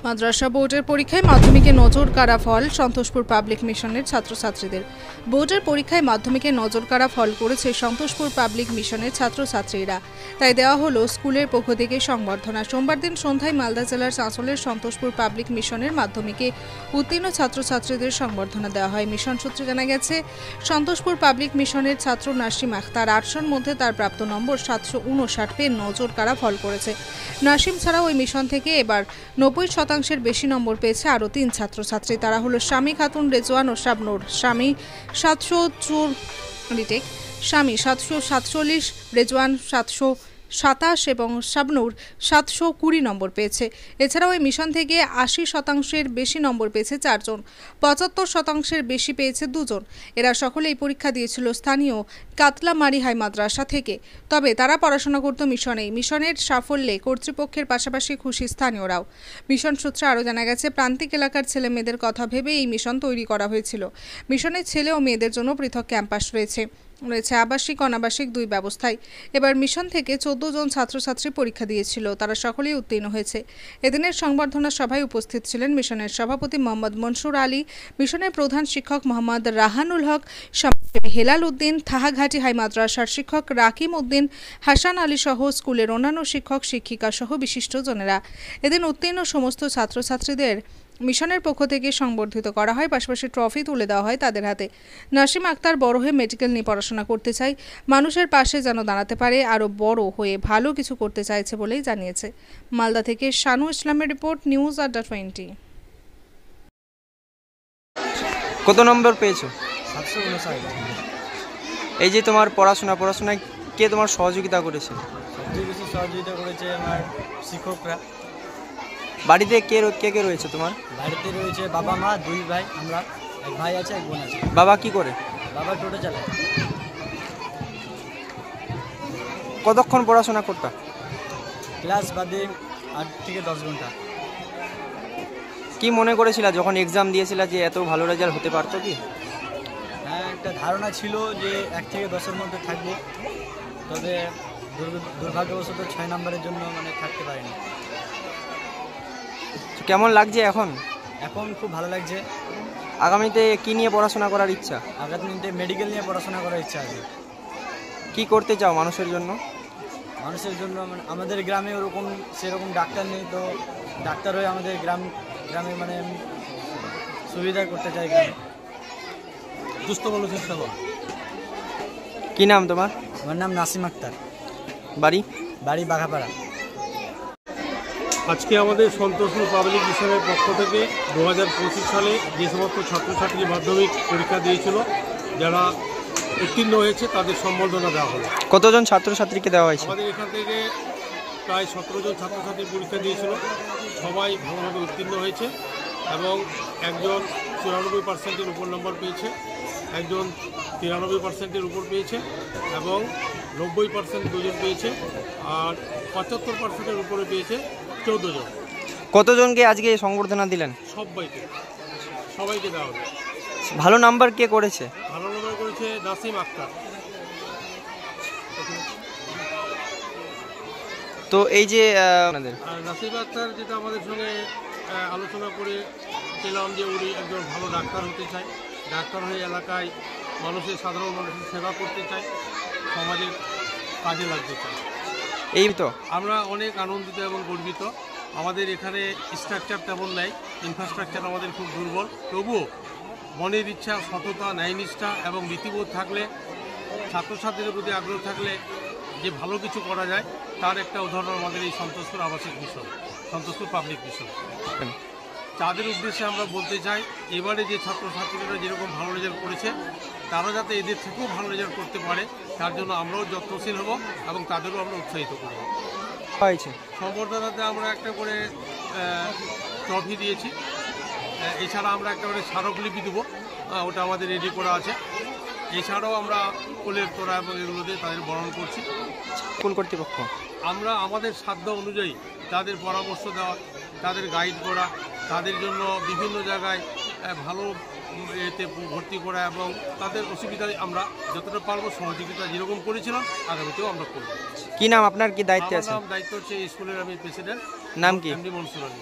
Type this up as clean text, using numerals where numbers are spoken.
মাদ্রাসা বোর্ডের পরীক্ষায় মাধ্যমিকে নজর কাড়া ফল সন্তোষপুর পাবলিক মিশনের ছাত্রছাত্রীদের। বোর্ডের পরীক্ষায় মাধ্যমিকে নজর কাড়া ফল করেছে সন্তোষপুর পাবলিক মিশনের ছাত্রছাত্রীরা। তাই দেওয়া হলো স্কুলের পক্ষ থেকে সংবর্ধনা। সোমবার দিন সন্ধ্যায় মালদা জেলার চাঁচলের সন্তোষপুর পাবলিক মিশনের মাধ্যমিকে উত্তীর্ণ ছাত্রছাত্রীদের সংবর্ধনা দেওয়া হয়। মিশন সূত্রে জানা গেছে, সন্তোষপুর পাবলিক মিশনের ছাত্র নাসিম আখতার 800-র মধ্যে তার প্রাপ্ত নম্বর 759 পেয়ে নজর কাড়া ফল করেছে। নাসিম ছাড়াও ওই মিশন থেকে এবার 90% বেশি নম্বর পেয়েছে আরও 3 ছাত্রছাত্রী। তারা হলো স্বামী খাতুন, রেজওয়ান ও শাবনুর। স্বামী 747, রেজওয়ান 727 এবং শাবনুর 720 নম্বর পেয়েছে। এছাড়াও এই মিশন থেকে 80%-এর বেশি নম্বর পেয়েছে 4 জন, 75%-এর বেশি পেয়েছে 2 জন। এরা সকলেই পরীক্ষা দিয়েছিল স্থানীয় কাতলামারি হাই মাদ্রাসা থেকে। তবে তারা পড়াশোনা করত মিশনেই। মিশনের সাফল্যে কর্তৃপক্ষের পাশাপাশি খুশি স্থানীয়রাও। মিশন সূত্রে আরও জানা গেছে, প্রান্তিক এলাকার ছেলে মেয়েদের কথা ভেবে এই মিশন তৈরি করা হয়েছিল। মিশনের ছেলে ও মেয়েদের জন্য পৃথক ক্যাম্পাস রয়েছে আবাসিক অনাবাসিক 2 ব্যবস্থায়। এবার মিশন থেকে 14 জন ছাত্রছাত্রী পরীক্ষা দিয়েছিল। তারা সকলেই উত্তীর্ণ হয়েছে। এদিনের সংবর্ধনা সভায় উপস্থিত ছিলেন মিশনের সভাপতি মোহাম্মদ মনসুর আলী, মিশনের প্রধান শিক্ষক মোহাম্মদ রাহানুল হক, সমাজসেবী হেলাল উদ্দিন, থাহাঘাটি হাই মাদ্রাসার শিক্ষক রাকিম উদ্দিন, হাসান আলী সহ স্কুলের অন্যান্য শিক্ষক শিক্ষিকা সহ বিশিষ্টজনেরা। এদিন উত্তীর্ণ সমস্ত ছাত্রছাত্রীদের মিশনের পক্ষ থেকে সংবর্ধিত করা হয়, পাশাপাশি ট্রফি তুলে দেওয়া হয় তাদের হাতে। নাসিম আক্তার বড় হয়ে মেডিকেল নিয়ে পড়াশোনা করতে চায়, মানুষের পাশে যেন দাঁড়াতে পারে, আরও বড় হয়ে ভালো কিছু করতে চাইছে বলেই জানিয়েছে। মালদা থেকে শানু ইসলামের রিপোর্ট, নিউজ আড্ডা 20। কত নম্বর পেয়েছো? 759। এই যে তোমার পড়াশোনায় কে তোমার সহযোগিতা করেছে? সবচেয়ে বেশি সহযোগিতা করেছে আমার শিক্ষকরা। বাড়িতে কে কে রয়েছে তোমার? বাড়িতে রয়েছে বাবা মা, 2 ভাই, আমরা, এক ভাই আছে, এক বোন আছে। বাবা কি করে? বাবা টোটো চালায়। কতক্ষণ পড়াশোনা করতে? ক্লাস বাদে 8 থেকে 10 ঘন্টা। কি মনে করেছিলা যখন এক্সাম দিয়েছিলা যে এত ভালো রেজাল্ট হতে পারতো কি? হ্যাঁ, একটা ধারণা ছিল যে 1 থেকে 10-এর মধ্যে থাকবো, তবে দুর্ভাগ্যবশত 6 নম্বরের জন্য থাকতে পারিনি। কেমন লাগছে এখন? এখন খুব ভালো লাগছে। আগামীতে কি নিয়ে পড়াশোনা করার ইচ্ছা? আগামীতে মেডিকেল নিয়ে পড়াশোনা করার ইচ্ছা আছে। কি করতে চাও মানুষের জন্য? মানুষের জন্য আমাদের গ্রামে সেরকম ডাক্তার নেই, তো ডাক্তার হয়ে আমাদের গ্রামে সুবিধা করতে চাই। গ্রামে সুস্থ মানুষের সেবা। কি নাম তোমার? আমার নাম নাসিম আক্তার। বাড়ি বাঘাপাড়া। আজকে আমাদের সন্তোষপুর পাবলিক মিশনের পক্ষ থেকে 2025 সালে যে সমস্ত ছাত্রছাত্রী মাধ্যমিক পরীক্ষা দিয়েছিল, যারা উত্তীর্ণ হয়েছে তাদের সম্বর্ধনা দেওয়া হলো। কতজন ছাত্রছাত্রীকে দেওয়া হয়েছে? আমাদের এখান থেকে প্রায় 17 জন ছাত্রছাত্রী পরীক্ষা দিয়েছিল। সবাই ভালোভাবে উত্তীর্ণ হয়েছে এবং একজন 94%-এর উপর নম্বর পেয়েছে, একজন 93%-এর উপর পেয়েছে এবং 90% 2 জন পেয়েছে, আর 75%-এর উপরে পেয়েছে 14 জন। কতজনকে আজকে সংবর্ধনা দিলেন? সবাইকে দেওয়া হবে। ভালো নাম্বার কে করেছে? ভালো নাম্বার করেছে নাসিম আক্তার। তো এই যে নাসিম আক্তার যেটা আমাদের সঙ্গে আলোচনা করে পেলাম যে উনি একজন ভালো ডাক্তার হতে চায়, ডাক্তার হয়ে এলাকায় সাধারণ মানুষের সেবা করতে চায়, সমাজের কাজে লাগতে চায়। এই তো আমরা অনেক আনন্দিত এবং গর্বিত। আমাদের এখানে স্ট্রাকচার তেমন নেই, ইনফ্রাস্ট্রাকচার আমাদের খুব দুর্বল। তবুও মনের ইচ্ছা, সততা, ন্যায়নিষ্ঠা এবং নীতিবোধ থাকলে, ছাত্রছাত্রীদের প্রতি আগ্রহ থাকলে যে ভালো কিছু করা যায়, তার একটা উদাহরণ আমাদের এই সন্তোষপুর আবাসিক মিশন, সন্তোষপুর পাবলিক মিশন। তাদের উদ্দেশ্যে আমরা বলতে চাই, এবারে যে ছাত্রছাত্রীরা যেরকম ভালো রেজাল্ট করেছে, তারা যাতে এদের থেকেও ভালো রেজাল্ট করতে পারে, তার জন্য আমরাও যত্নশীল হব এবং তাদেরও আমরা উৎসাহিত করব। সম্বর্ধনাতে আমরা একটা করে ট্রফি দিয়েছি, এছাড়া আমরা একটা করে স্মারকলিপি দেবো, ওটা আমাদের রেডি করা আছে। এছাড়াও আমরা কোলের তোড়া এবং এগুলো দিয়ে তাদের বরণ করছি। স্কুল কর্তৃপক্ষ আমরা আমাদের সাধ্য অনুযায়ী তাদের পরামর্শ দেওয়া, তাদের গাইড করা, তাদের জন্য বিভিন্ন জায়গায় ভালো এতে ভর্তি করা এবং তাদের অসুবিধায় আমরা যতটা পারবো সহযোগিতা যেরকম করেছিলাম আগামীতেও আমরা করব। কি নাম আপনার? কি দায়িত্বে আছে? দায়িত্ব হচ্ছে স্কুলের আমি প্রেসিডেন্ট। নাম কি? এমডি মনসুর আলী।